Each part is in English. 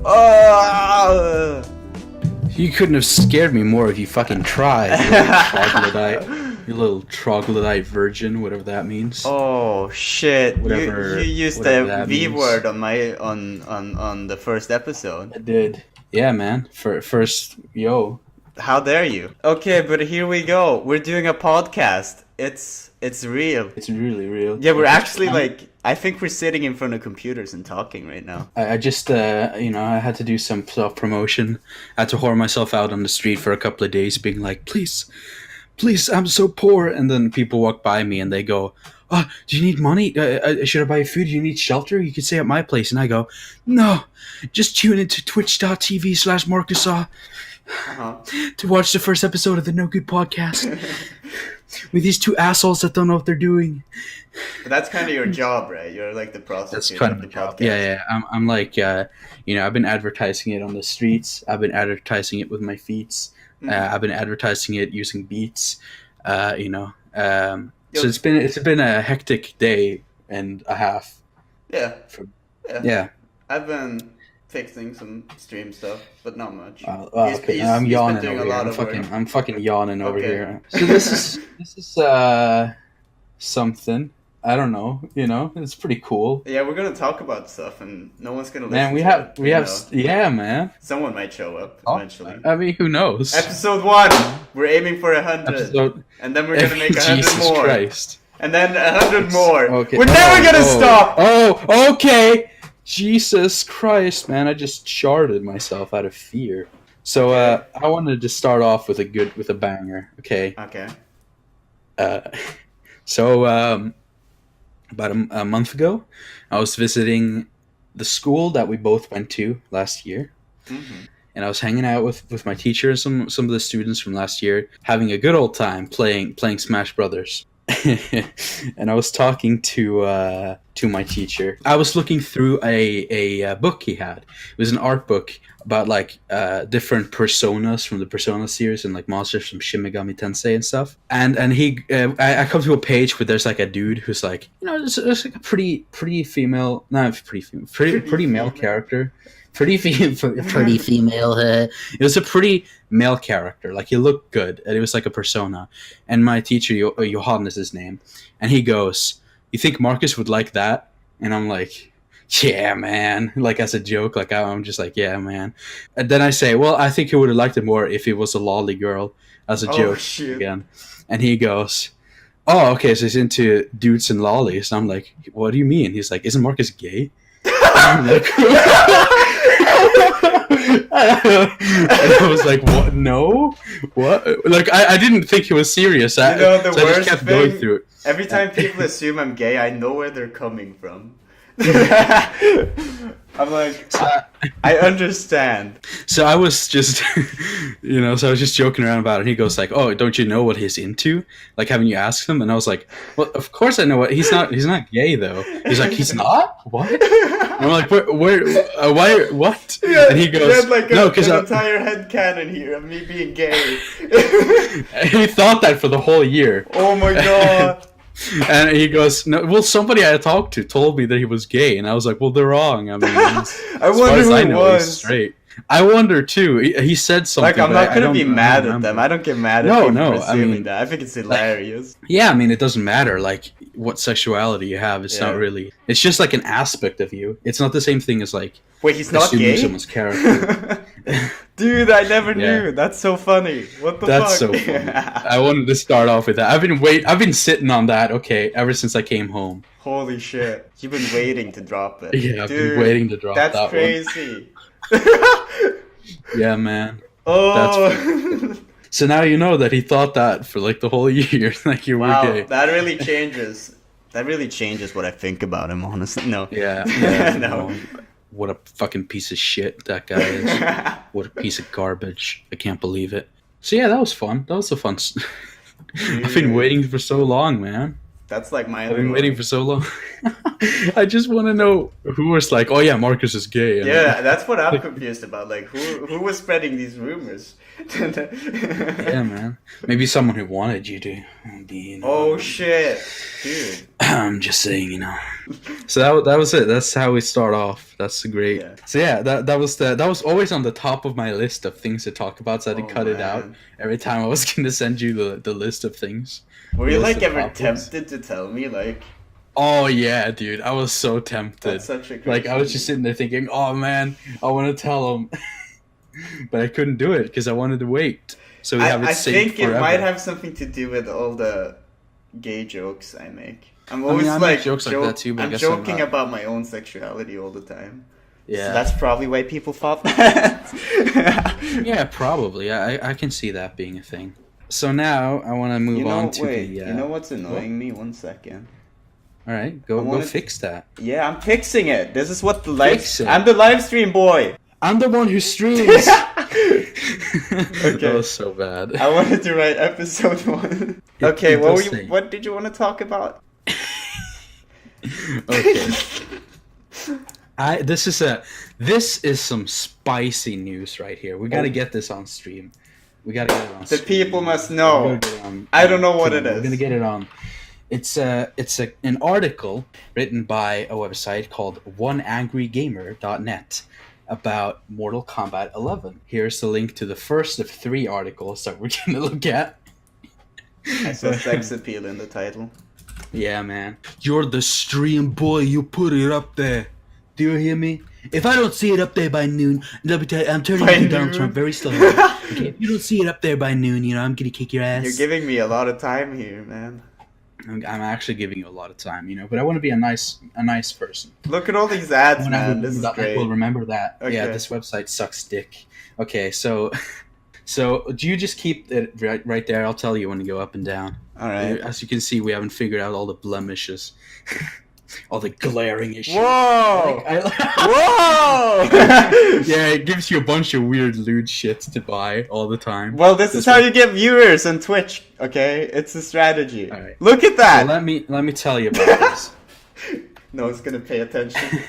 Oh! You couldn't have scared me more if you fucking tried, you little troglodyte virgin, whatever that means. Oh shit! Whatever, you used whatever the that V means. word on my on the first episode. I did. Yeah, man. First, yo. How dare you? Okay, but here we go. We're doing a podcast. It's real. It's really real. Yeah, we're actually I think we're sitting in front of computers and talking right now. I just, I had to do some self-promotion. I had to whore myself out on the street for a couple of days being like, please, I'm so poor. And then people walk by me and they go, oh, do you need money? Should I buy you food? Do you need shelter? You could stay at my place. And I go, no, just tune into twitch.tv/MarcusAw to watch the first episode of the No Good Podcast with these two assholes that don't know what they're doing. But that's kind of your job, right? You're like the prosecutor. That's kind of the job. Yeah. I'm like, I've been advertising it on the streets. I've been advertising it with my feet. I've been advertising it using beats. So it's been a hectic day and a half. Yeah. Yeah. I've been fixing some stream stuff, but not much. I'm yawning over here. I'm fucking yawning over here. So this is something. I don't know. It's pretty cool. Yeah, we're gonna talk about stuff, and no one's gonna listen. Man, we have. Yeah, man. Someone might show up eventually. I mean, who knows? Episode 1. We're aiming for 100, and then we're gonna make 100 Jesus more. Christ. And then 100 more. Okay. We're never gonna stop. Oh, okay. Jesus Christ, man! I just sharded myself out of fear. So I wanted to start off with a banger. Okay. Okay. So about a month ago, I was visiting the school that we both went to last year, and I was hanging out with my teacher and some of the students from last year, having a good old time playing Smash Brothers. And I was talking to my teacher. I was looking through a book he had. It was an art book about different personas from the Persona series and monsters from Shin Megami Tensei and stuff. And I come to a page where there's a dude who's there's a pretty male character. Pretty female. It was a pretty male character. He looked good, and it was like a persona. And my teacher, Johan is his name, and he goes, "You think Marcus would like that?" And I'm like, "Yeah, man." As a joke, I'm just like, "Yeah, man." And then I say, "Well, I think he would have liked it more if it was a lolly girl," as a joke again. And he goes, "Oh, okay, so he's into dudes and lollies." And I'm like, "What do you mean?" He's like, "Isn't Marcus gay?" I'm like, and I was like, "What? No, what?" I didn't think he was serious. The so worst I just kept going through it. Every time people assume I'm gay, I know where they're coming from. I'm like, I understand. So I was just, so I was just joking around about it. And he goes "Oh, don't you know what he's into? Haven't you asked him?" And I was like, "Well, of course I know what he's not gay though." He's like, "He's not? What?" And I'm like, where why, what?" Yeah, and he goes, "No, because an entire headcanon here of me being gay." He thought that for the whole year. Oh my god. And he goes, "No, well, somebody I talked to told me that he was gay," and I was like, "Well, they're wrong. I mean, I wonder who it was. He's straight." I wonder too. He said something. I'm not gonna be mad at them. I don't get mad at people for assuming that. I think it's hilarious. Yeah, I mean, it doesn't matter what sexuality you have. It's not really. It's just an aspect of you. It's not the same thing as Wait, he's not gay? Someone's character. Dude, I never knew. That's so funny. What the fuck? That's so funny. I wanted to start off with that. I've been sitting on that. Ever since I came home. Holy shit! You've been waiting to drop it. Yeah, I've been waiting to drop that. That's crazy. Yeah, man. Oh. So now you know that he thought that for the whole year. You were gay. That really changes. That really changes what I think about him. Honestly, no. Yeah. No. What a fucking piece of shit that guy is. What a piece of garbage. I can't believe it. So yeah, that was fun. That was a fun. I've been waiting for so long, man. That's I've been waiting for so long. I just want to know who was "Oh yeah, Marcus is gay." Yeah, that's what I'm confused about. Who was spreading these rumors? Yeah, man. Maybe someone who wanted you to. Oh shit, dude. I'm just saying, So that was it. That's how we start off. That's great. Yeah. So yeah, that was always on the top of my list of things to talk about. So I didn't Oh, cut it out man. every time I was gonna send you the list of things. Were The you list like of ever topics. tempted to tell me? Like, Oh yeah, dude, I was so tempted. that's such a great Like I was just sitting there thinking, oh man, I want to tell him, but I couldn't do it because I wanted to wait. So we have it I saved think forever. it might have something to do with all the gay jokes I make. I'm I always make like jokes like that too, but I I'm guess I'm joking not. about my own sexuality all the time. Yeah, So that's probably why people thought that. yeah, probably. I can see that being a thing. So now I want to move on to wait, the. you know what's annoying me? 1 second. All right, I go wanted- fix that. Yeah, I'm fixing it. This is what the live. Fix it. I'm the live stream boy. I'm the one who streams. Okay. That was so bad. I wanted to write episode 1. Okay, it what does were say. you, what did you want to talk about? Okay. This is some spicy news right here. We got to get this on stream. We got to get it on The stream. people must We know. gotta get it on- I don't know what it We're is. gonna get it on. It's an article written by a website called oneangrygamer.net about Mortal Kombat 11. Here's the link to the first of 3 articles that we're gonna look at. I saw sex appeal in the title. Yeah, man. You're the stream boy. You put it up there. Do you hear me? If I don't see it up there by noon, let me tell you, I'm turning By you down noon? to very slowly. Okay, if you don't see it up there by noon, I'm gonna kick your ass. You're giving me a lot of time here, man. I'm actually giving you a lot of time, but I want to be a nice person. Look at all these ads, When I man. This is that great. people remember that. Okay. Yeah, this website sucks dick. Okay, so do you just keep it right there? I'll tell you when to go up and down. All right. As you can see, we haven't figured out all the blemishes, all the glaring issues. Whoa! Whoa! Whoa! Yeah, it gives you a bunch of weird lewd shit to buy all the time. Well, this is how one- you get viewers on Twitch, okay? It's a strategy. All right. Look at So that! let me tell you about this. No one's gonna pay attention.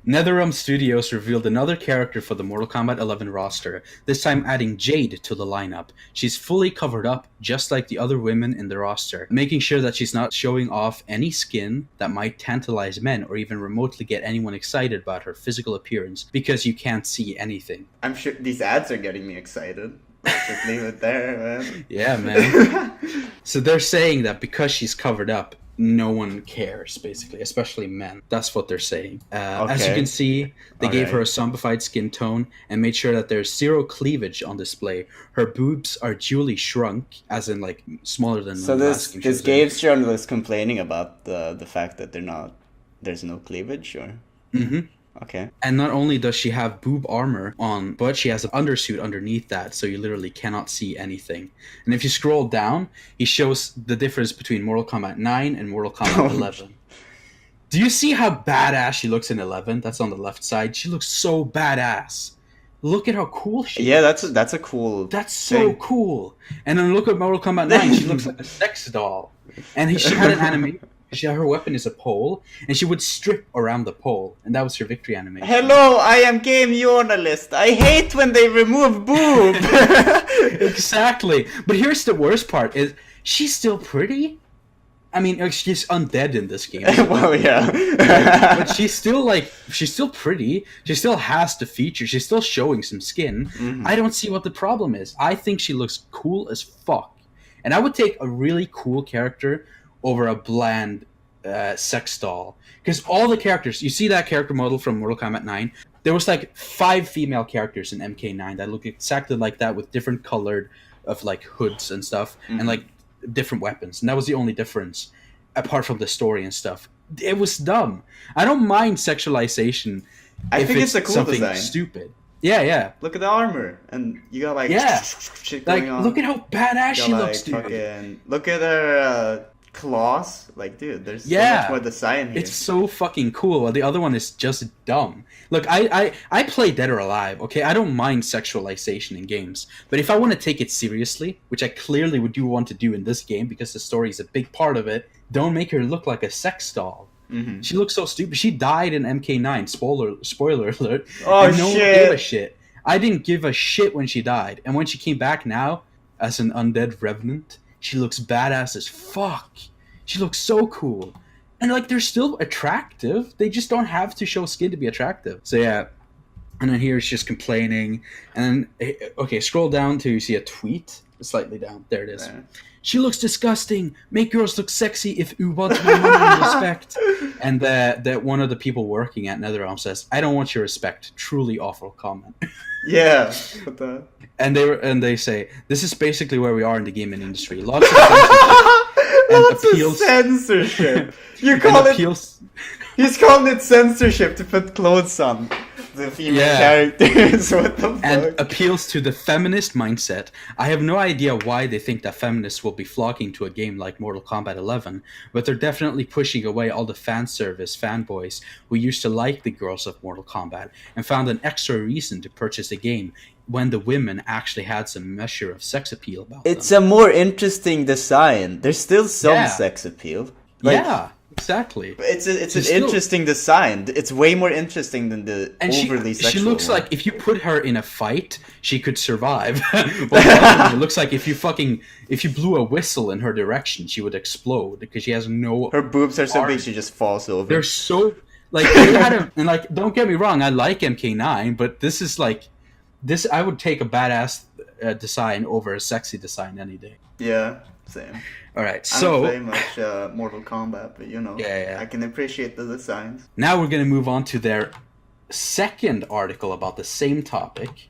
NetherRealm Studios revealed another character for the Mortal Kombat 11 roster, this time adding Jade to the lineup. She's fully covered up, just like the other women in the roster, making sure that she's not showing off any skin that might tantalize men or even remotely get anyone excited about her physical appearance, because you can't see anything. I'm sure these ads are getting me excited. Just leave it there, man. Yeah, man. So they're saying that because she's covered up, no one cares, basically, especially men. That's what they're saying. As you Okay. can see, they gave her a Alright. zombified skin tone and made sure that there's 0 cleavage on display. Her boobs are duly shrunk, as in like smaller than So the this last game she this was in. games journalist complaining about the fact that there's no cleavage, or Mhm. okay. And not only does she have boob armor on, but she has an undersuit underneath that, so you literally cannot see anything. And if you scroll down, he shows the difference between Mortal Kombat 9 and Mortal Kombat 11. Do you see how badass she looks in 11? That's on the left side. She looks so badass. Look at how cool she Yeah, looks. that's a cool. That's so thing. cool. And then look at Mortal Kombat 9. She looks like a sex doll. And she had an anime. Her weapon is a pole, and she would strip around the pole, and that was her victory animation. Hello, I am game journalist. I hate when they remove boob. Exactly. But here's the worst part: is she's still pretty. I mean, she's undead in this game. Well, yeah. But she's still pretty. She still has the features. She's still showing some skin. Mhm. I don't see what the problem is. I think she looks cool as fuck, and I would take a really cool character over a bland sex doll. Because all the characters, you see that character model from Mortal Kombat 9, there was like 5 female characters in MK9 that look exactly like that, with different colored of like hoods and stuff, Mhm. and like different weapons. And that was the only difference, apart from the story and stuff. It was dumb. I don't mind sexualization. I if think it's a cool something design. stupid. Yeah. Look at the armor, and you got like Yeah. shit Like, going on. look at how badass You she got, looks, dude. fucking, look at her claws. Like, dude, there's so Yeah. much more design here. It's so fucking cool. While the other one is just dumb. Look, I play Dead or Alive, okay? I don't mind sexualization in games. But if I want to take it seriously, which I clearly would do want to do in this game because the story is a big part of it, don't make her look like a sex doll. Mhm. She looks so stupid. She died in MK9. Spoiler alert. Oh, and no one shit. gave a shit. I didn't give a shit when she died. And when she came back now as an undead revenant, She looks badass as fuck. She looks so cool. And like they're still attractive. They just don't have to show skin to be attractive. So yeah. And then here it's just complaining. And then, okay, scroll down to you see a tweet. Slightly down. There it is. There. She looks disgusting. Make girls look sexy if you want my money and respect. And that one of the people working at NetherRealm says, "I don't want your respect." Truly awful comment. Yeah. What the? And they say, "This is basically where we are in the gaming industry. Lots of censorship and Lots appeals." Of censorship. You call it? Appeals. He's calling it censorship to put clothes on the female characters. What the fuck? And appeals to the feminist mindset. I have no idea why they think that feminists will be flocking to a game like Mortal Kombat 11, but they're definitely pushing away all the fan service fanboys who used to like the girls of Mortal Kombat and found an extra reason to purchase the game when the women actually had some measure of sex appeal about them. It's a more interesting design. There's still some sex appeal. Yeah. Exactly. It's an interesting design. It's way more interesting than the overly sexual. She looks like if you put her in a fight, she could survive. It looks like if you blew a whistle in her direction, she would explode because she has no. Her boobs are so big, she just falls over. They're so and like don't get me wrong, I like MK9, but this is like this. I would take a badass design over a sexy design any day. Yeah. Same. All right, so I don't play much Mortal Kombat, but you know, I can appreciate the designs. Now we're gonna move on to their second article about the same topic.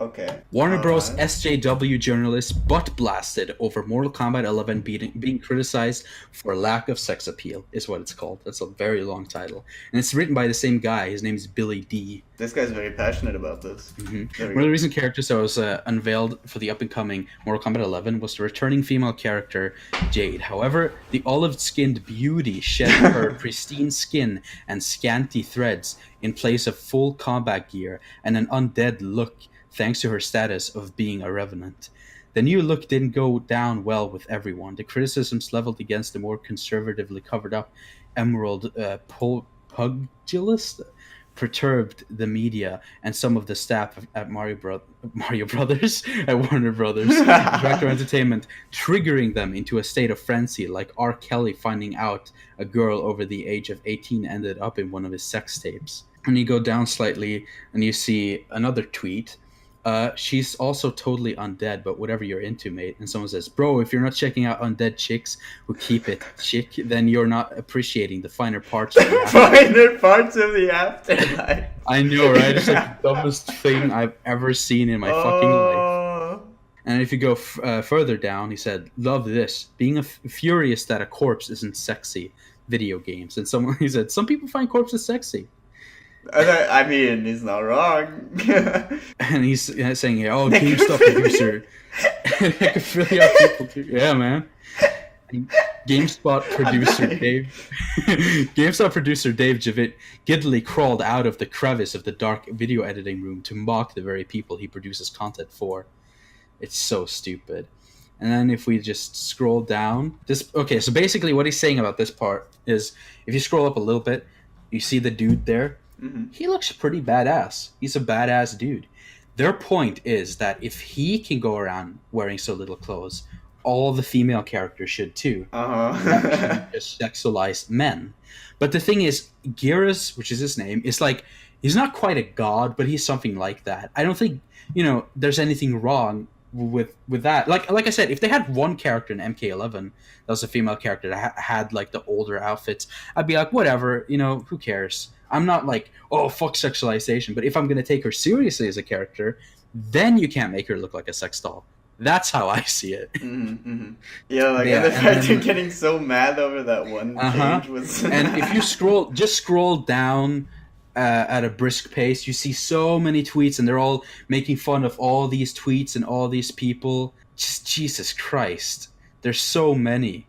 Okay. Warner Bros. SJW journalist butt blasted over Mortal Kombat 11 being criticized for lack of sex appeal is what it's called. That's a very long title, and it's written by the same guy. His name is Billy D. This guy's very passionate about this. Mm-hmm. One of the recent characters that was unveiled for the up-and-coming Mortal Kombat 11 was the returning female character, Jade. However, the olive-skinned beauty shed her pristine skin and scanty threads in place of full combat gear and an undead look, thanks to her status of being a revenant. The new look didn't go down well with everyone. The criticisms leveled against the more conservatively covered-up Emerald Pugilist perturbed the media and some of the staff at Mario Brothers at Warner Brothers Interactive Entertainment, triggering them into a state of frenzy, like R. Kelly finding out a girl over the age of 18 ended up in one of his sex tapes. And you go down slightly and you see another tweet. She's also totally undead, but whatever you're into, mate. And someone says, "Bro, if you're not checking out undead chicks who keep it chick, then you're not appreciating the finer parts of the afterlife." I know, right? It's like the dumbest thing I've ever seen in my fucking life. And if you go further down, he said, "Love this. Being furious that a corpse isn't sexy. Video games." And he said, "Some people find corpses sexy." I mean, he's not wrong. And he's saying, "Oh, GameStop producer." Yeah, man. GameSpot producer Dave Javit giddily crawled out of the crevice of the dark video editing room to mock the very people he produces content for. It's so stupid. And then if we just scroll down, so basically what he's saying about this part is, if you scroll up a little bit, you see the dude there. Mm-hmm. He looks pretty badass. He's a badass dude. Their point is that if he can go around wearing so little clothes, all the female characters should too. Just sexualized men. But the thing is, Geras, which is his name, is like, he's not quite a god, but he's something like that. I don't think, there's anything wrong with that. Like I said, if they had one character in MK11 that was a female character that had like the older outfits, I'd be like, whatever, who cares? I'm not like, oh, fuck sexualization. But if I'm going to take her seriously as a character, then you can't make her look like a sex doll. That's how I see it. Mm-hmm. Yeah, and the fact they're getting so mad over that one change was... And if you scroll down at a brisk pace, you see so many tweets, and they're all making fun of all these tweets and all these people. Just Jesus Christ. There's so many.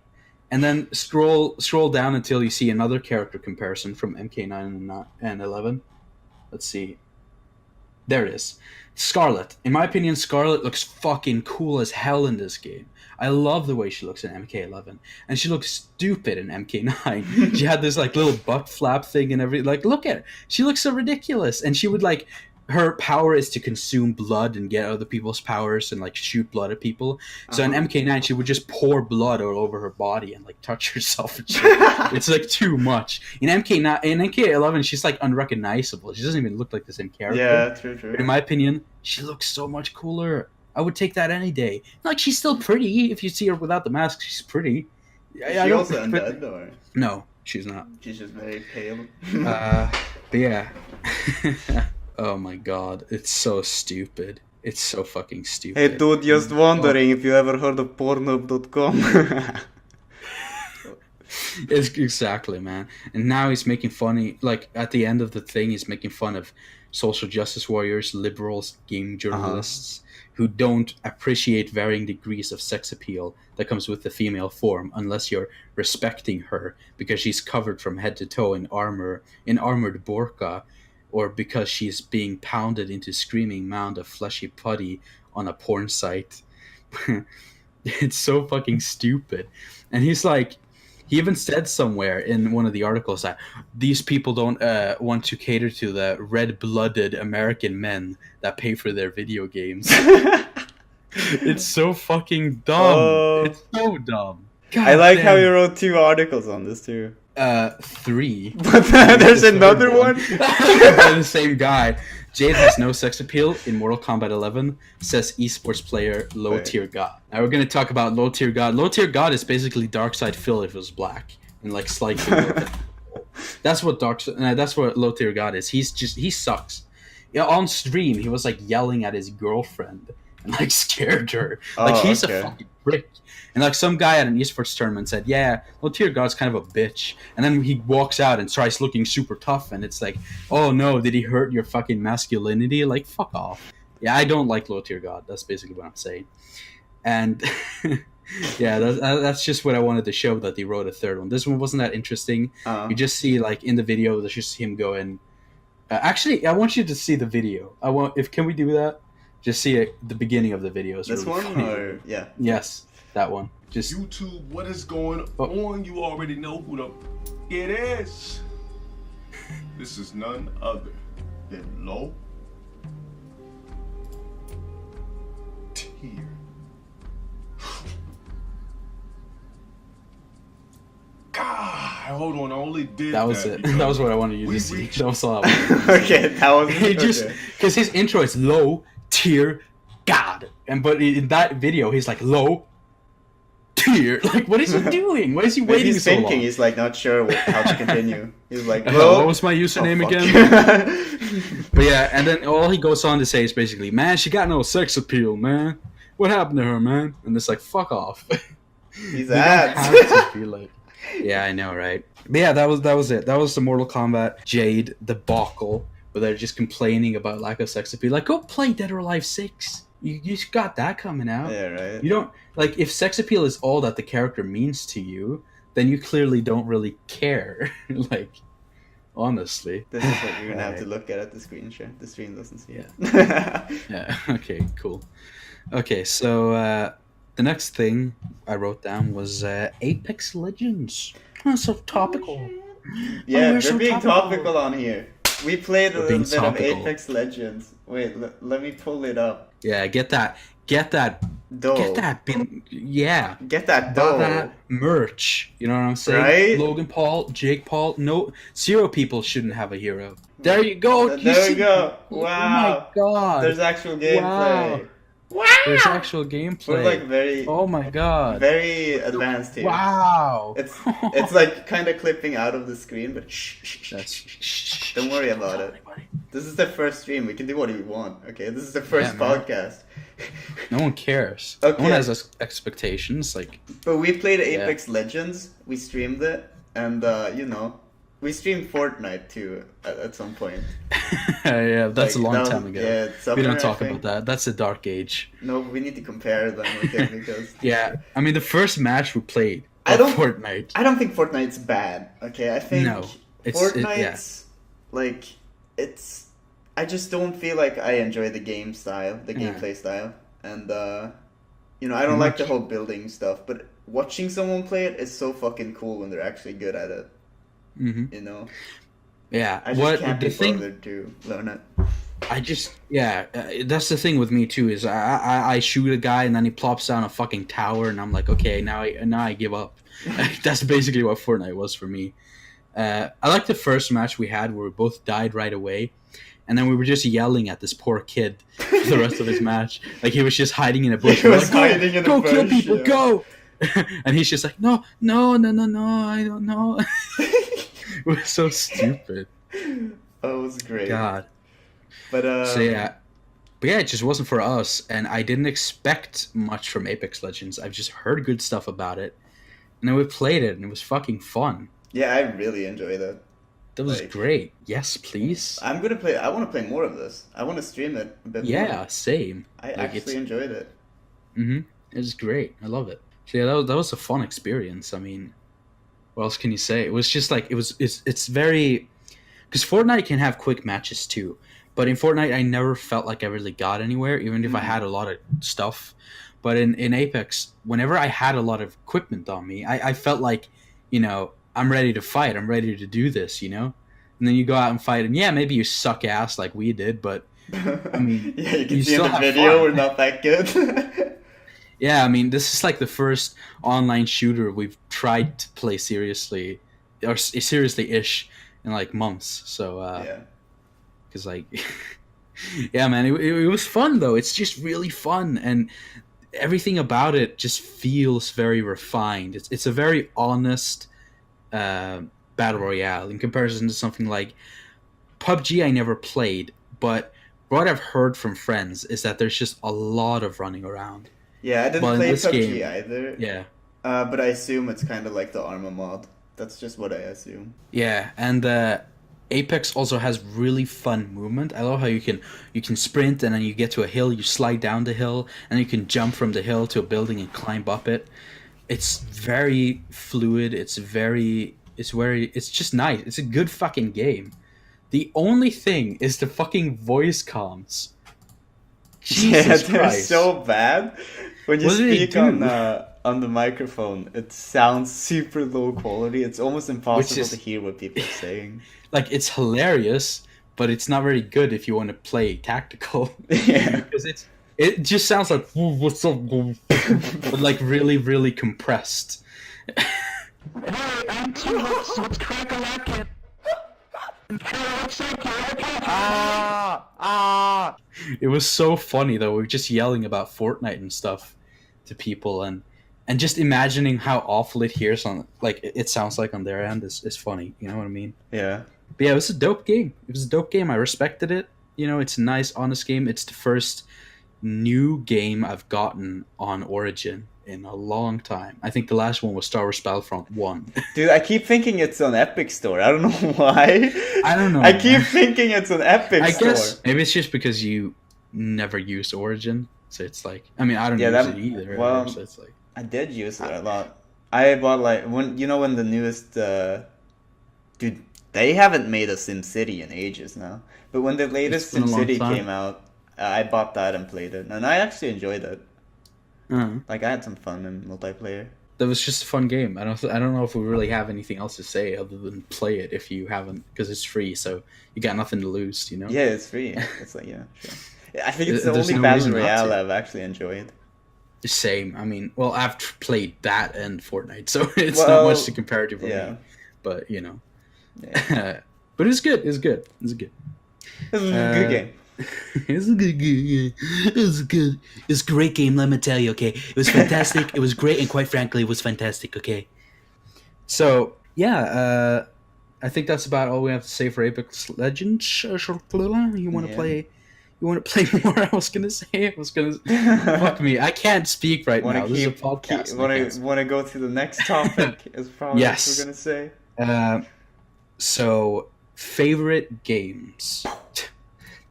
And then scroll down until you see another character comparison from MK9 and 11. Let's see. There it is. Scarlet. In my opinion, Scarlet looks fucking cool as hell in this game. I love the way she looks in MK11. And she looks stupid in MK9. She had this like little butt flap thing and everything. Like, look at her. She looks so ridiculous. And she would like her power is to consume blood and get other people's powers and like shoot blood at people. So in MK9 she would just pour blood all over her body and like touch herself and shit. It's like too much. In MK11 she's like unrecognizable. She doesn't even look like the same character. Yeah, true. But in my opinion, she looks so much cooler. I would take that any day. Like, she's still pretty. If you see her without the mask, she's pretty. Is she also undead, or? No, she's not. She's just very pale. But yeah. Oh my god, it's so stupid. It's so fucking stupid. Hey dude, just wondering if you ever heard of Pornhub.com. It's exactly, man. And now he's making funny, like at the end of the thing, he's making fun of social justice warriors, liberals, game journalists who don't appreciate varying degrees of sex appeal that comes with the female form unless you're respecting her because she's covered from head to toe in armored burqa, or because she's being pounded into screaming mound of fleshy putty on a porn site. It's so fucking stupid. And he's like, he even said somewhere in one of the articles that these people don't want to cater to the red-blooded American men that pay for their video games. It's so fucking dumb. It's so dumb. God I like damn. how you wrote 2 articles on this too. 3. But there's another one? By the same guy. Jade has no sex appeal in Mortal Kombat 11, says esports player Low Tier God. Now we're gonna talk about Low Tier God. Low Tier God is basically Darkside Phil if it was black and like slightly. That's what Low Tier God is. He sucks. Yeah, on stream he was like yelling at his girlfriend and like scared her. Like he's a fucking prick. And like some guy at an esports tournament said, yeah, Low Tier God's kind of a bitch. And then he walks out and tries looking super tough, and it's like, oh no, did he hurt your fucking masculinity? Like, fuck off. Yeah, I don't like Low Tier God. That's basically what I'm saying. And yeah, that's just what I wanted to show, that they wrote a third one. This one wasn't that interesting. You just see like in the video, there's just him going. Actually, I want you to see the video. Can we do that? Just see it, the beginning of the video. Is this really one, funny. or yeah? Yes, that one. Just YouTube, what is going on? You already know who the it is. This is none other than Low Tier. God, hold on. I only did that was it. That was what I wanted you to see. That was all I wanted. Okay, that was He just because his intro is Low Tier God, but in that video he's like Low Tier. Like, what is he doing? Why is he waiting he's so thinking, long? He's like not sure how to continue. He's like, what was my username again? again? But yeah, and then all he goes on to say is basically, man, she got no sex appeal, man. What happened to her, man? And it's like, fuck off. He's You ads. don't have to be like, yeah, I know, right? But yeah, that was it. That was the Mortal Kombat Jade debacle, where they're just complaining about lack of sex appeal. Like, go play Dead or Alive 6. You just got that coming out. Yeah, right. You don't like, if sex appeal is all that the character means to you, then you clearly don't really care. Like, honestly. This is what you're gonna have to look at the screen share. The stream doesn't see it. Yeah. Okay. Cool. Okay. So the next thing I wrote down was Apex Legends. Oh, so topical. Yeah, we're we're so being topical. topical on here. We played a We're little being bit topical. of Apex Legends. Wait, let me pull it up. Yeah. Get that. Dough. Yeah. Get that Buy dough. that merch. You know what I'm saying? Right? Logan Paul, Jake Paul. No, 0 people shouldn't have a hero. There you go. You There we see- go. Oh Wow. my god. There's actual gameplay. Wow. There's actual gameplay. We're like very, Oh my god. very advanced here. Wow. It's like kind of clipping out of the screen, but shh. That's Don't worry about it. This is the first stream. We can do what we want. Okay, this is the first Yeah, man. podcast. No one cares. Okay. No one has expectations. Like, But we played Apex Legends. We streamed it, and we streamed Fortnite too at some point. yeah, that's Like, a long that was- time ago. yeah, summer, we don't I talk think. about that. That's a dark age. No, we need to compare them, okay? Because Yeah, I mean, the first match we played I of don't- Fortnite. I don't think Fortnite's bad. Okay, I think No, Fortnite's like it's. I just don't feel like I enjoy the game style, the Yeah. gameplay style, and I don't like the whole building stuff. But watching someone play it is so fucking cool when they're actually good at it. Hmm. You know, Yeah. I just What can't the be thing? bothered to learn it. That's the thing with me too. Is I shoot a guy and then he plops down a fucking tower, and I'm like, okay, now I give up. That's basically what Fortnite was for me. I like the first match we had where we both died right away, and then we were just yelling at this poor kid for the rest of his match. Like he was just hiding in a bush. He was like, hiding in a go bush, kill people, yeah. go! And he's just like, no, I don't know. It was so stupid. That was great. God. But it just wasn't for us, and I didn't expect much from Apex Legends. I've just heard good stuff about it, and then we played it, and it was fucking fun. yeah, I really enjoyed it. That was great. Yes, please. I want to play more of this. I want to stream it a bit more. Yeah, same. I actually enjoyed it. It was great. I love it. So yeah, that was a fun experience. I mean, what else can you say? It was just like it's very, because Fortnite can have quick matches too, but in Fortnite I never felt like I really got anywhere, even if I had a lot of stuff. But in Apex, whenever I had a lot of equipment on me, I felt like, I'm ready to fight. I'm ready to do this, And then you go out and fight, and yeah, maybe you suck ass like we did, but I mean, yeah, you can you see in still the have video fun. we're not that good. Yeah, I mean, this is like the first online shooter we've tried to play seriously, or seriously-ish, in like months. So, yeah. because like, yeah, man, it was fun though. It's just really fun, and everything about it just feels very refined. It's a very honest battle royale in comparison to something like PUBG. I never played, but what I've heard from friends is that there's just a lot of running around. Yeah, I didn't Well, in play this PUBG game, either. Yeah. But I assume it's kind of like the Arma mod. That's just what I assume. Yeah, and Apex also has really fun movement. I love how you can sprint, and then you get to a hill, you slide down the hill, and you can jump from the hill to a building and climb up it. It's very fluid. It's just nice. It's a good fucking game. The only thing is the fucking voice comms. Jesus they're Christ. so bad. When you What do they speak do? on the microphone, it sounds super low quality. It's almost impossible is- to hear what people are saying. Like, it's hilarious, but it's not very good if you want to play tactical. Yeah. Because it just sounds like, "Whoa, what's up?" But like really, really compressed. Hey, I'm T-Rex, what's crack-a-lackin'? It was so funny though. We were just yelling about Fortnite and stuff to people, and just imagining how awful it hears on, like, it sounds like on their end is funny. You know what I mean? Yeah. But yeah, it was a dope game. I respected it. It's a nice, honest game. It's the first new game I've gotten on Origin in a long time. I think the last one was Star Wars Battlefront 1. Dude, I keep thinking it's on Epic Store. I don't know why. I don't know, I keep man. thinking it's on Epic I Store. guess maybe it's just because you never used Origin, so it's like, I mean, I don't Yeah, use that- it either. well, so it's like, I did use it a lot. I bought like when the newest dude, they haven't made a SimCity in ages now. But when the latest been a long SimCity time. came out, I bought that and played it, and I actually enjoyed it. Like I had some fun in multiplayer. that was just a fun game. I don't know if we really have anything else to say other than play it if you haven't, because it's free, so you got nothing to lose. Yeah, it's free. It's like, yeah, sure. I think it's the There's only no battle reason not royale to. I've actually enjoyed. Same. I mean, well, I've played that and Fortnite, so it's Well, not much to compare to for yeah. me. But Yeah. but it's good. It's good. This is a good game. It's a good game. It's good. It's a great game. Let me tell you. Okay, it was fantastic. It was great, and quite frankly, it was fantastic. Okay. So yeah, I think that's about all we have to say for Apex Legends. You want to Yeah. play? You want to play more? I was gonna say. Fuck me. I can't speak right now. This is a podcast. and I can't speak. Want to go to the next topic? Is probably Yes. what we're gonna say. So favorite games.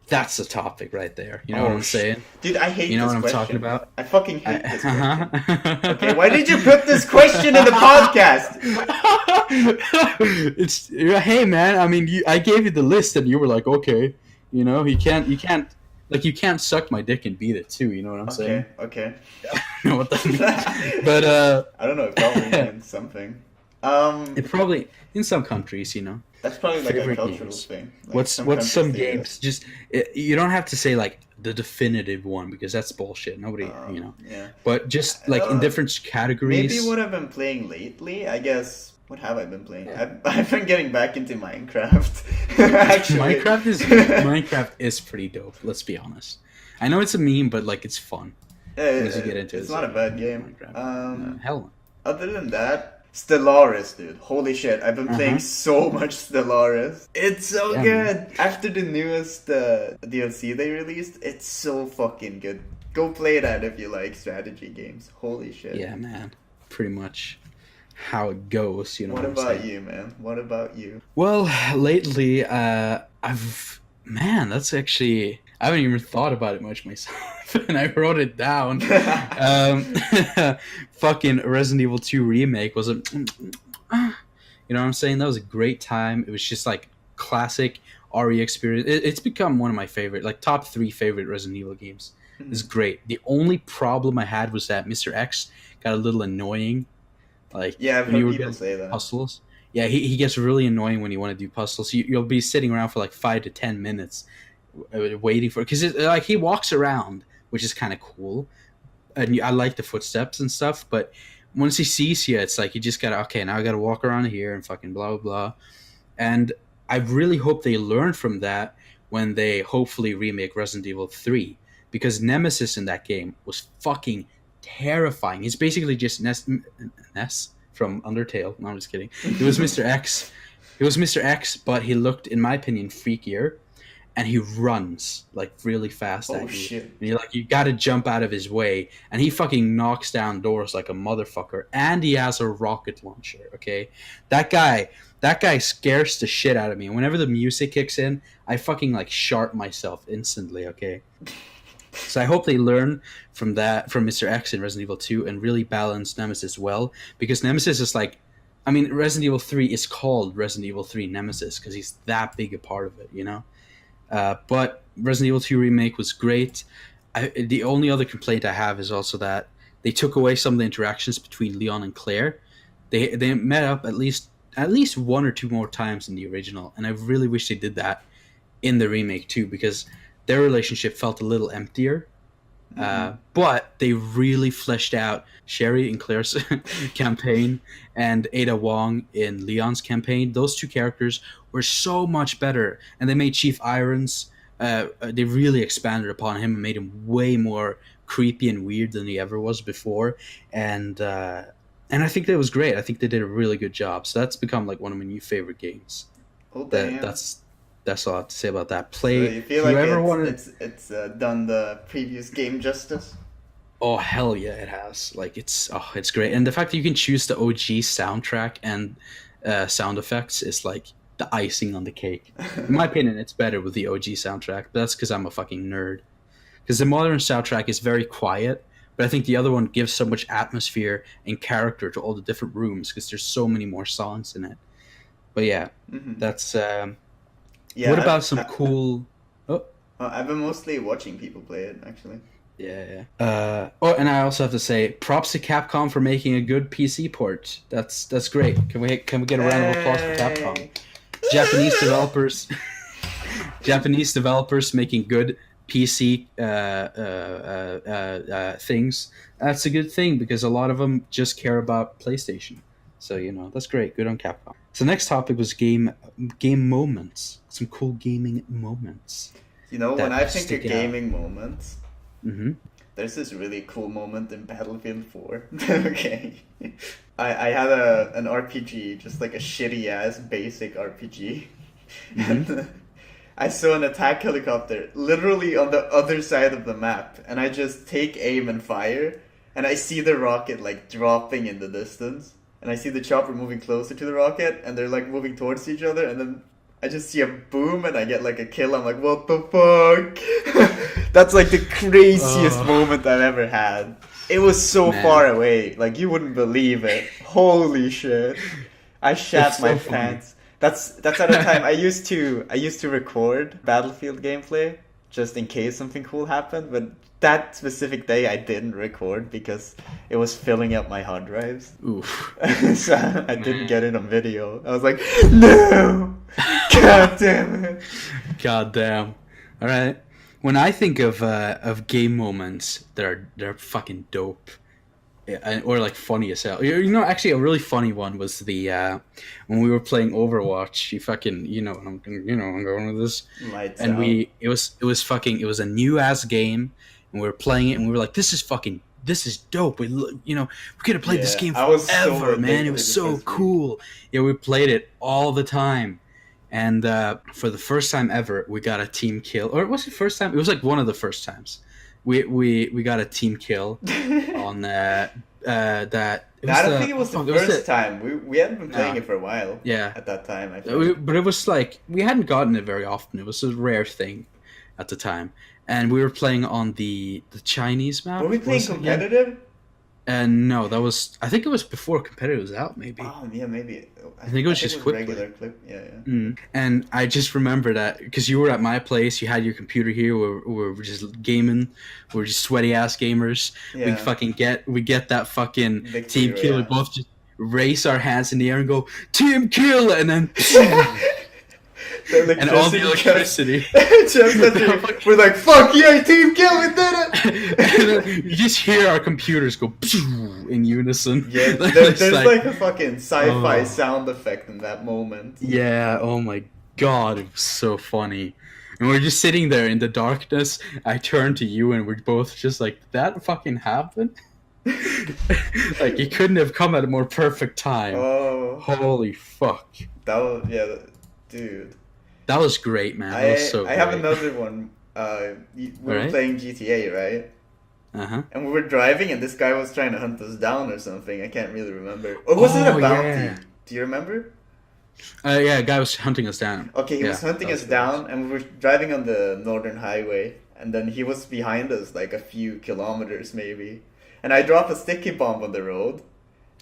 That's the topic right there. You know what I'm saying? Dude, I hate You know this what I'm question. talking about? I fucking hate this question. Okay, Okay, why did you put this question in the podcast? It's hey man. I mean, I gave you the list and you were like, okay. You can't suck my dick and beat it too. You know what I'm saying? Okay. I don't know what that means. But I don't know. It probably means something. it probably in some countries, That's probably like a Favorite cultural games. thing. Like What's countries some do games? Just you don't have to say like the definitive one because that's bullshit. Nobody, this. Yeah. But just like in different categories. Maybe what I've been playing lately, I guess. What have I been playing? I've been getting back into Minecraft. Actually, Minecraft is pretty dope. Let's be honest. I know it's a meme, but like it's fun. Once you get into it's not a bad game. Hell no. Other than that, Stellaris, dude. Holy shit, I've been playing so much Stellaris. It's so good. Man. After the newest DLC they released, it's so fucking good. Go play that if you like strategy games. Holy shit. Yeah, man. Pretty much how it goes, you know. What about you, man? What about you? Well, lately, that's actually, I haven't even thought about it much myself, and I wrote it down. Fucking Resident Evil 2 remake was you know what I'm saying? That was a great time. It was just like classic RE experience. It's become one of my favorite, like top 3 favorite Resident Evil games. It's great. The only problem I had was that Mr. X got a little annoying. Like, yeah, I've heard people say that. Puzzles. Yeah, he gets really annoying when you want to do puzzles. You'll be sitting around for like 5 to 10 minutes waiting for it. Because like he walks around, which is kind of cool. And I like the footsteps and stuff. But once he sees you, it's like you just got to, okay, now I got to walk around here and fucking blah, blah, blah. And I really hope they learn from that when they hopefully remake Resident Evil 3. Because Nemesis in that game was fucking terrifying. He's basically just Ness from Undertale. No, I'm just kidding. It was Mr. X. It was Mr. X, but he looked, in my opinion, freakier, and he runs like really fast at you. Shit. And you're like, you got to jump out of his way, and he fucking knocks down doors like a motherfucker, and he has a rocket launcher. Okay, that guy scares the shit out of me. Whenever the music kicks in, I fucking like shart myself instantly. Okay. So I hope they learn from that, from Mr. X in Resident Evil 2, and really balance Nemesis well. Because Nemesis is like, I mean, Resident Evil 3 is called Resident Evil 3 Nemesis because he's that big a part of it, you know? But Resident Evil 2 Remake was great. The only other complaint I have is also that they took away some of the interactions between Leon and Claire. They met up at least 1 or 2 more times in the original, and I really wish they did that in the remake too, because their relationship felt a little emptier, but they really fleshed out Sherry in Claire's campaign and Ada Wong in Leon's campaign. Those 2 characters were so much better, and they made Chief Irons. They really expanded upon him and made him way more creepy and weird than he ever was before. And I think that was great. I think they did a really good job. So that's become like one of my new favorite games. Oh, damn. That's all I have to say about that. So you feel like it's done the previous game justice? Oh, hell yeah, it has. Like, it's great. And the fact that you can choose the OG soundtrack and sound effects is like the icing on the cake. In my opinion, it's better with the OG soundtrack, but that's because I'm a fucking nerd. Because the modern soundtrack is very quiet, but I think the other one gives so much atmosphere and character to all the different rooms because there's so many more songs in it. But yeah, that's... Yeah, what about some cool... I've been mostly watching people play it, actually. Yeah. And I also have to say, props to Capcom for making a good PC port. That's great. Can we get a round of applause for Capcom? Japanese developers making good PC things. That's a good thing because a lot of them just care about PlayStation. So that's great. Good on Capcom. So next topic was game moments. Some cool gaming moments. When I think of gaming moments, there's this really cool moment in Battlefield 4. Okay. I had an RPG, just like a shitty ass basic RPG. And I saw an attack helicopter literally on the other side of the map, and I just take aim and fire, and I see the rocket like dropping in the distance, and I see the chopper moving closer to the rocket, and they're like moving towards each other, and then I just see a boom and I get like a kill. I'm like, what the fuck? That's like the craziest moment I've ever had. It was so far away, like you wouldn't believe it. Holy shit! I shat my pants. That's at a time I used to record Battlefield gameplay just in case something cool happened. But that specific day, I didn't record because it was filling up my hard drives. Oof. So I didn't get it on video. I was like, no! God damn it! God damn. All right. When I think of game moments that are fucking dope, or like funny as hell. You know, actually, a really funny one was the when we were playing Overwatch. You fucking, I'm going with this. Lights And out. it was a new ass game, and we were playing it, and we were like, this is dope. We could have played this game I was so forever, man. It was addicted so because cool. Yeah, we played it all the time. And for the first time ever, we got a team kill. Or was it first time? It was like one of the first times. We got a team kill on that. I don't think it was the first time. We hadn't been playing it for a while. Yeah. At that time, I think. But it was like we hadn't gotten it very often. It was a rare thing at the time, and we were playing on the Chinese map. Were we playing competitive? And no, I think it was before competitive was out, maybe. Oh yeah, maybe. I think it was just quick regular clip. Yeah. And I just remember that because you were at my place, you had your computer here. We're just gaming. We're just sweaty ass gamers. Yeah. We get that fucking Victory team kill. We royale. both just raise our hands in the air and go team kill, and then and all the electricity. We're like, fuck yeah, team kill, we did it! And then you just hear our computers go in unison. Yeah, It's there's like a fucking sci-fi sound effect in that moment. Yeah, oh my god, it was so funny. And we're just sitting there in the darkness. I turned to you and we're both just like, did that fucking happen? Like, it couldn't have come at a more perfect time. Oh, Holy fuck. that was, dude. That was great, man. That was so I have great. another one. We were Alright. playing GTA, right? Uh-huh. And we were driving, and this guy was trying to hunt us down or something. I can't really remember. Or was it a bounty? Yeah. Do you remember? Yeah, a guy was hunting us down. Okay, he was hunting us down, and we were driving on the northern highway, and then he was behind us, like a few kilometers maybe. And I drop a sticky bomb on the road,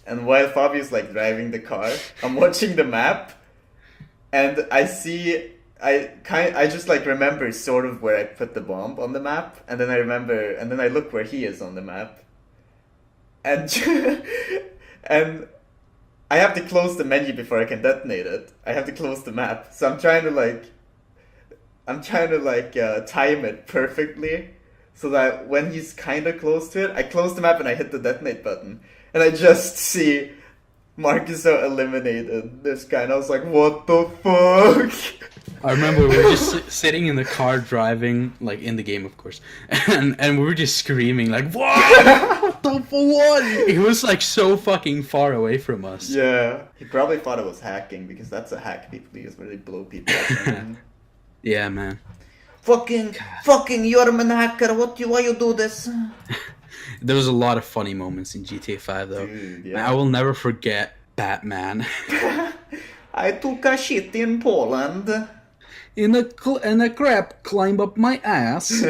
and while Fabio's like driving the car, I'm watching the map, and I just like remember sort of where I put the bomb on the map, and then I look where he is on the map, and and I have to close the menu before I can detonate it. I have to close the map, so I'm trying to time it perfectly, so that when he's kind of close to it, I close the map and I hit the detonate button, and I just see Marcus eliminated this guy, and I was like, what the fuck? I remember we were just sitting in the car driving, like in the game, of course, and we were just screaming like, "What? What the what?" He was like so fucking far away from us. Yeah, he probably thought it was hacking, because that's a hack people use where they blow people up. Yeah, man. Fucking, you're a hacker. Why you do this? There was a lot of funny moments in GTA 5, though. Dude, Man, I will never forget Batman. I took a shit in Poland. And a crab climbed up my ass.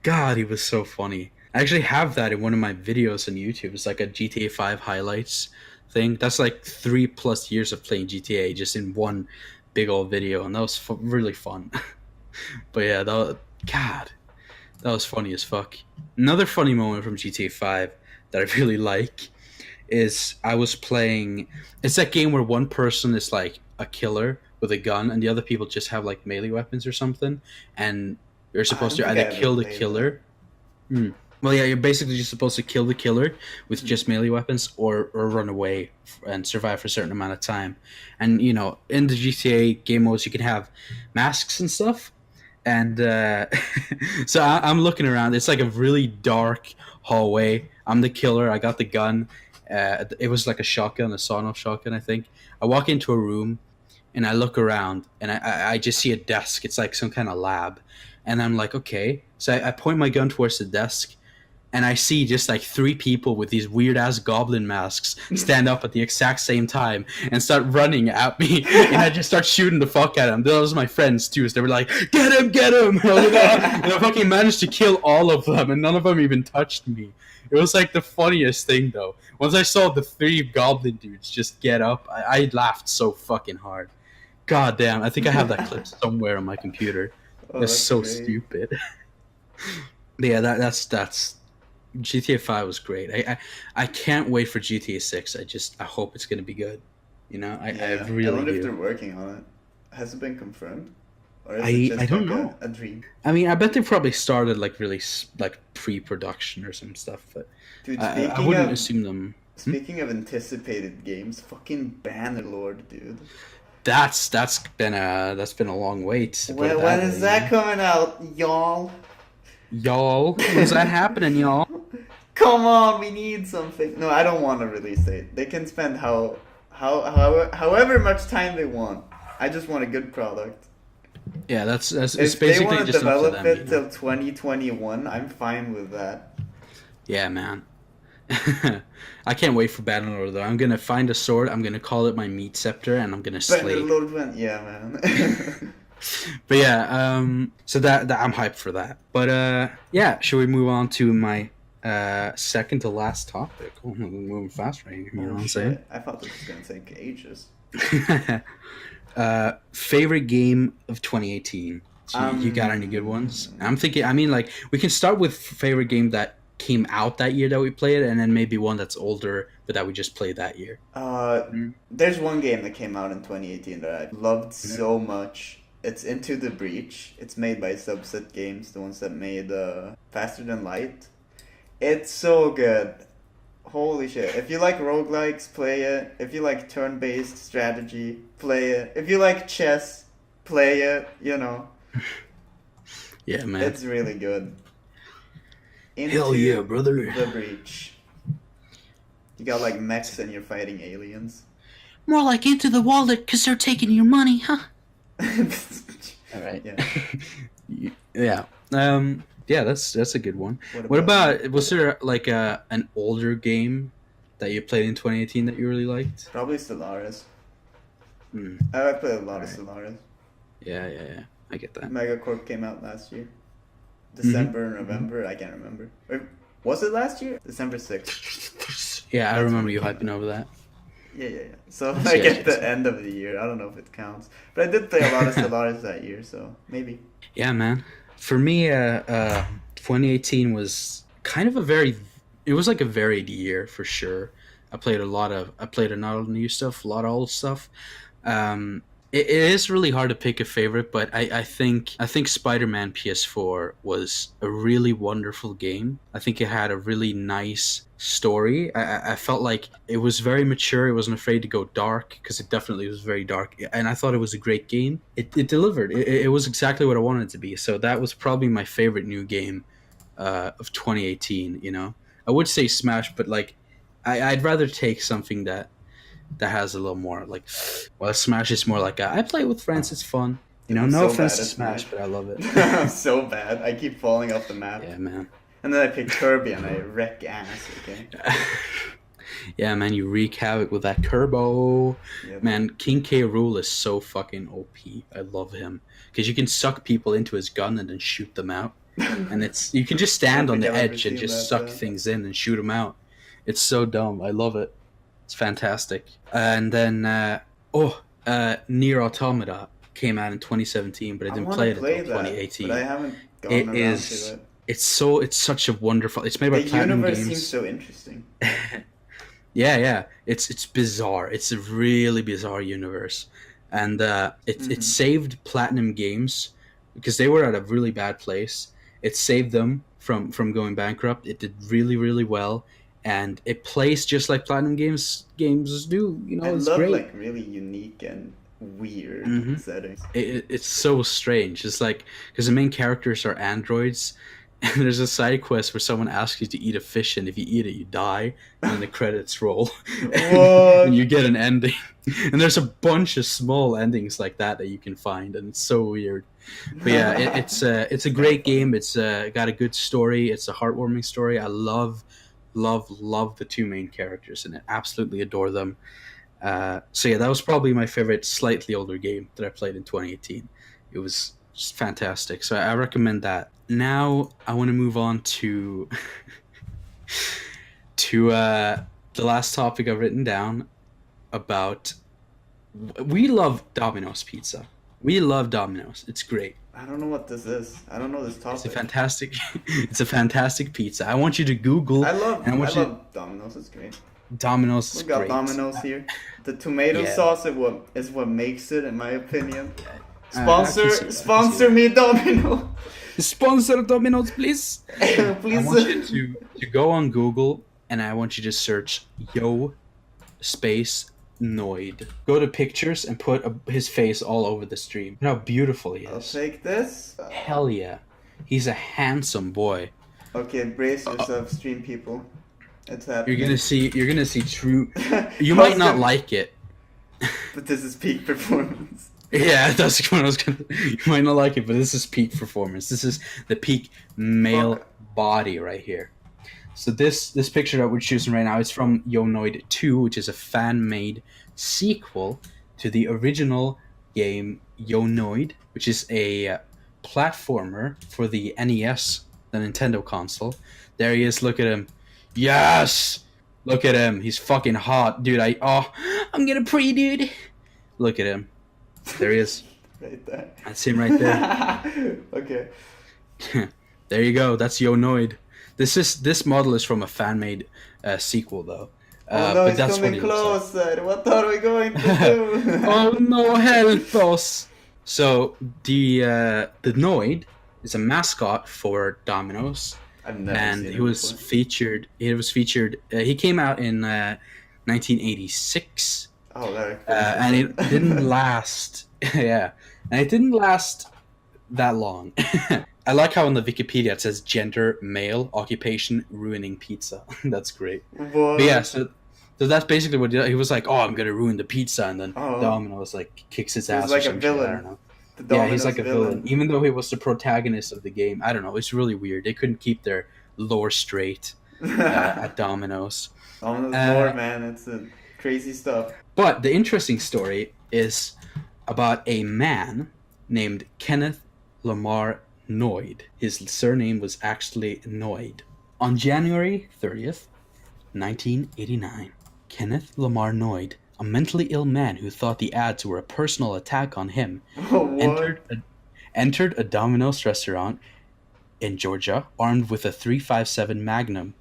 God, he was so funny. I actually have that in one of my videos on YouTube. It's like a GTA 5 highlights thing. That's like 3+ years of playing GTA just in one big old video, and that was really fun. But yeah, that was funny as fuck. Another funny moment from GTA 5 that I really like is I was playing. It's that game where one person is like a killer with a gun, and the other people just have like melee weapons or something, and you're supposed to either kill the killer. Well, yeah, you're basically just supposed to kill the killer with just melee weapons, or run away and survive for a certain amount of time. And in the GTA game modes, you can have masks and stuff. And so I'm looking around. It's like a really dark hallway. I'm the killer. I got the gun. It was like a shotgun, a sawn-off shotgun, I think. I walk into a room, and I look around, and I just see a desk. It's like some kind of lab. And I'm like, okay. So I point my gun towards the desk, and I see just like 3 people with these weird-ass goblin masks stand up at the exact same time and start running at me. And I just start shooting the fuck at them. Those are my friends, too. So they were like, get him! And I fucking managed to kill all of them, and none of them even touched me. It was like the funniest thing, though. Once I saw the 3 goblin dudes just get up, I laughed so fucking hard. God damn, I think I have that clip somewhere on my computer. Oh, That's that's so great. stupid. But yeah, that's GTA 5 was great. I can't wait for GTA 6. I hope it's gonna be good. You know, I Yeah, I really wonder if they're do. working on it. Has it been confirmed, or is it I just don't like know. a dream? I mean, I bet they probably started like really like pre-production or some stuff, but Dude, I wouldn't assume them. speaking of anticipated games, fucking Bannerlord, dude. That's been a long wait. To put it When that is way, that coming out, y'all? y'all? When's that happening, y'all? Come on, we need something. No, I don't want a release date. They can spend however much time they want. I just want a good product. Yeah, that's it's If they basically want to just up to develop them. it You know? till 2021, I'm fine with that. Yeah, man. I can't wait for Bannerlord though. I'm gonna find a sword. I'm gonna call it my meat scepter, and I'm gonna slay. Bannerlord went, yeah, man. But yeah, so that I'm hyped for that. But yeah, should we move on to my second to last topic? Oh, we're moving fast right here. You know what I'm saying? I thought this was gonna take ages. Favorite game of 2018. So you got any good ones? I'm thinking. I mean, like we can start with favorite game that came out that year that we played, and then maybe one that's older but that we just played that year. There's one game that came out in 2018 that I loved so much. It's Into the Breach. It's made by Subset Games, the ones that made Faster Than Light. It's so good. Holy shit. If you like roguelikes, play it. If you like turn-based strategy, play it. If you like chess, play it, you know. Yeah, man. It's really good. Hell yeah, brother. The Breach. You got like mechs and you're fighting aliens. More like Into the Wallet because they're taking your money, huh? All right. Yeah. Yeah, that's a good one. What you? about was there like an older game that you played in 2018 that you really liked? Probably Stellaris. Hmm. I played a lot of Stellaris. Yeah. I get that. Megacorp came out last year. December, November, I can't remember. Was it last year? December 6th. Yeah, I remember you hyping over that. Yeah. So like at the end of the year, I don't know if it counts. But I did play a lot of Stellaris that year, so maybe. Yeah, man. For me, 2018 was kind of it was like a varied year for sure. I played a lot of new stuff, a lot of old stuff. It is really hard to pick a favorite, but I think Spider-Man PS4 was a really wonderful game. I think it had a really nice story. I felt like it was very mature. It wasn't afraid to go dark because it definitely was very dark. And I thought it was a great game. It delivered. It was exactly what I wanted it to be. So that was probably my favorite new game of 2018. You know, I would say Smash, but like I'd rather take something that has a little more like, well, Smash is more like I play with friends, it's fun, you know. No offense to Smash, but I love it. I'm so bad. I keep falling off the map. Yeah, man. And then I pick Kirby and I wreck ass. Okay. Yeah, man, you wreak havoc with that Turbo. Yep. Man, King K. Rool is so fucking OP. I love him because you can suck people into his gun and then shoot them out, and you can just stand on the edge and just suck things in and shoot them out. It's so dumb. I love it. It's fantastic. And then, Nier Automata came out in 2017, but I didn't play it until 2018. But I haven't gone around to it. It's such a wonderful. It's made by Platinum Games. The universe seems so interesting. Yeah. It's bizarre. It's a really bizarre universe, and it saved Platinum Games because they were at a really bad place. It saved them from going bankrupt. It did really, really well. And it plays just like Platinum Games do. You know, it's great. Like really unique and weird settings. It's so strange. It's like because the main characters are androids, and there's a side quest where someone asks you to eat a fish, and if you eat it, you die, and then the credits roll, and you get an ending. And there's a bunch of small endings like that you can find, and it's so weird. But yeah, it's a great game. It's got a good story. It's a heartwarming story. I love the two main characters and I absolutely adore them. So yeah, that was probably my favorite slightly older game that I played in 2018. It was just fantastic. So I recommend that. Now I want to move on to the last topic I've written down about. We love Domino's pizza. We love Domino's. It's great. I don't know what this is. I don't know this topic. It's a fantastic, it's a fantastic pizza. I want you to Google. I love Domino's. It's great. Domino's is We got great. Domino's here. The tomato Yeah. sauce is what makes it, in my opinion. I can see that. Sponsor me, Domino. Sponsor Domino's, please. I Please. want you to go on Google and I want you to search Yo space Noid. Go to pictures and put his face all over the stream. Look how beautiful he I'll is. take this. Hell yeah. He's a handsome boy. Okay, brace yourself, stream people. It's happening. You're gonna see true. You might not like it. But this is peak performance. Yeah, that's what I was gonna. You might not like it, but this is peak performance. This is the peak male body right here. So this picture that we're choosing right now is from Yonoid 2, which is a fan-made sequel to the original game Yonoid, which is a platformer for the NES, the Nintendo console. There he is. Look at him. Yes. Look at him. He's fucking hot, dude. I'm gonna pre, dude. Look at him. There he is. Right there. That's him right there. Okay. There you go. That's Yonoid. This model is from a fan-made sequel, though. Oh no, but he's that's coming what he looks closer. What are we going to do? oh no, help us! So the Noid is a mascot for Domino's, I've never and seen he it was before. featured. He came out in 1986, Oh, very and it didn't last. Yeah, and it didn't last that long. I like how on the Wikipedia it says gender male, occupation ruining pizza. That's great. What? But yeah, so that's basically what he was like. Oh, I'm gonna ruin the pizza, and then Oh. Domino's like kicks his He was ass. like or a some shit, I villain. don't know. The Yeah, he's Domino's like a villain, even though he was the protagonist of the game. I don't know. It's really weird. They couldn't keep their lore straight at Domino's. Domino's Uh, lore, man. It's crazy stuff. But the interesting story is about a man named Kenneth Lamar Noid. His surname was actually Noid. On January 30th, 1989, Kenneth Lamar Noid, a mentally ill man who thought the ads were a personal attack on him, What? entered a Domino's restaurant in Georgia armed with a .357 Magnum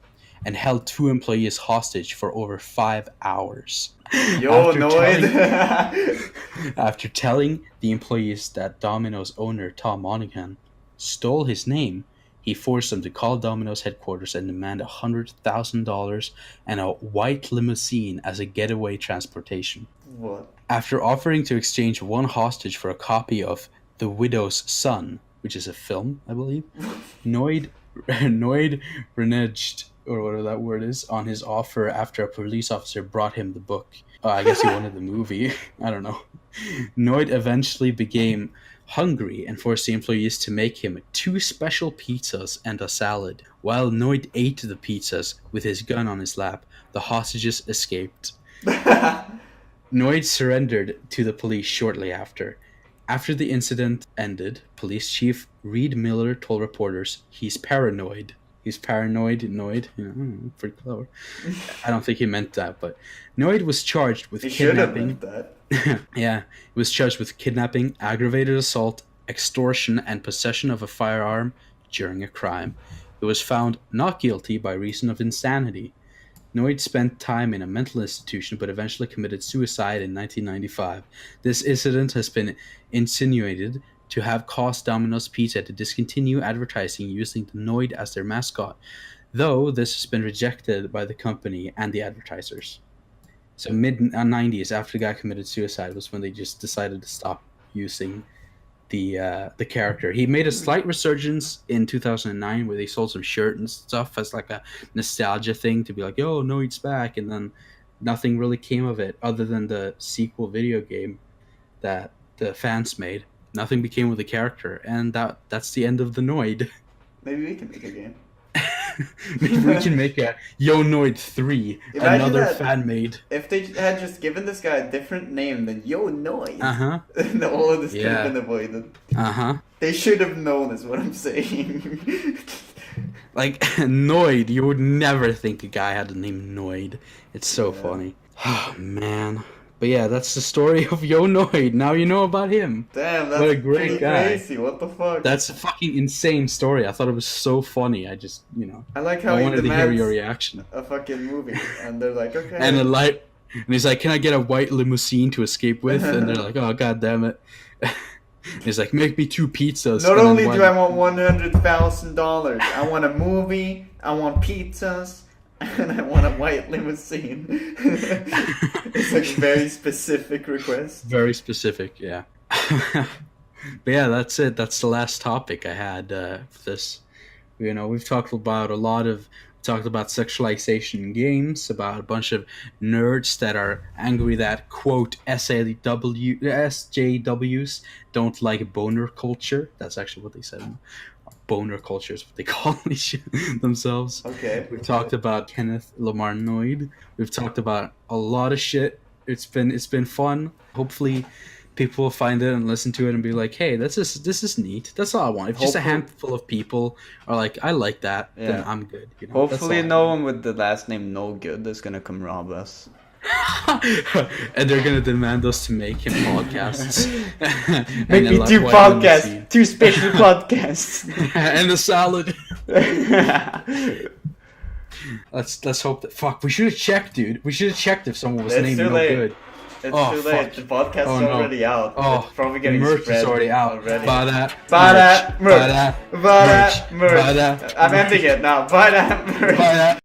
and held 2 employees hostage for over 5 hours. Yo, After Noid. After telling the employees that Domino's owner Tom Monaghan stole his name, he forced them to call Domino's headquarters and demand $100,000 and a white limousine as a getaway transportation. What? After offering to exchange one hostage for a copy of The Widow's Son, which is a film, I believe, Noid reneged, or whatever that word is, on his offer after a police officer brought him the book. I guess he wanted the movie. I don't know. Noid eventually became hungry and forced the employees to make him 2 special pizzas and a salad. While Noid ate the pizzas with his gun on his lap, the hostages escaped. Noid surrendered to the police shortly after. After the incident ended, Police Chief Reed Miller told reporters he's paranoid. He's paranoid, Noid. Pretty clever. I don't think he meant that, but Noid was charged with He should have kidnapping. meant that. Yeah, he was charged with kidnapping, aggravated assault, extortion, and possession of a firearm during a crime. He was found not guilty by reason of insanity. Noid spent time in a mental institution but eventually committed suicide in 1995. This incident has been insinuated to have caused Domino's Pizza to discontinue advertising using the Noid as their mascot, though this has been rejected by the company and the advertisers. So mid-90s, after the guy committed suicide, was when they just decided to stop using the character. He made a slight resurgence in 2009 where they sold some shirt and stuff as like a nostalgia thing to be like, yo, Noid's back, and then nothing really came of it other than the sequel video game that the fans made. Nothing became with the character, and that's the end of the Noid. Maybe we can make a game. Maybe we can make a Yo Noid 3, Imagine another that. fan-made. If they had just given this guy a different name than Yo Noid, Uh-huh. all of this could Yeah. have been avoided. Uh-huh. They should have known, is what I'm saying. Like, Noid, you would never think a guy had the name Noid. It's so Yeah. funny. Oh, man. But yeah, that's the story of Yonoid. Now you know about him. Damn, that's What a great pretty guy. crazy. What the fuck? That's a fucking insane story. I thought it was so funny. I just, you know, I like how I he wanted to hear demands your reaction. a fucking movie, and they're like, okay. And and he's like, "Can I get a white limousine to escape with?" And they're like, "Oh, god damn it." He's like, "Make me 2 pizzas." Not and then only one- do I want $100,000, I want a movie, I want pizzas, and I want a white limousine. It's like a very specific request. Very specific, yeah. But yeah, that's it. That's the last topic I had for this. You know, we've talked about sexualization in games, about a bunch of nerds that are angry that, quote, SJWs don't like boner culture. That's actually what they said. Boner culture is what they call themselves. Okay. We've talked about Kenneth Lamar Noid. We've talked about a lot of shit. It's been fun. Hopefully people will find it and listen to it and be like, hey, this is neat. That's all I want. If just a handful of people are like, I like that, then I'm good. You know? Hopefully no one with the last name No Good is gonna come rob us. And they're gonna demand us to make him podcasts. Make me 2 podcasts, 2 special podcasts. And a salad. Let's hope that. Fuck, we should have checked, dude. We should have checked if someone was It's named too No late. Good. It's Oh, too late. fuck. The podcast's Oh, no. already out. Oh, It's probably getting merch spread is already out. already. Buy that. Buy that merch. Buy that Buy that merch. Buy that. I'm ending it now. Buy that merch. Buy that.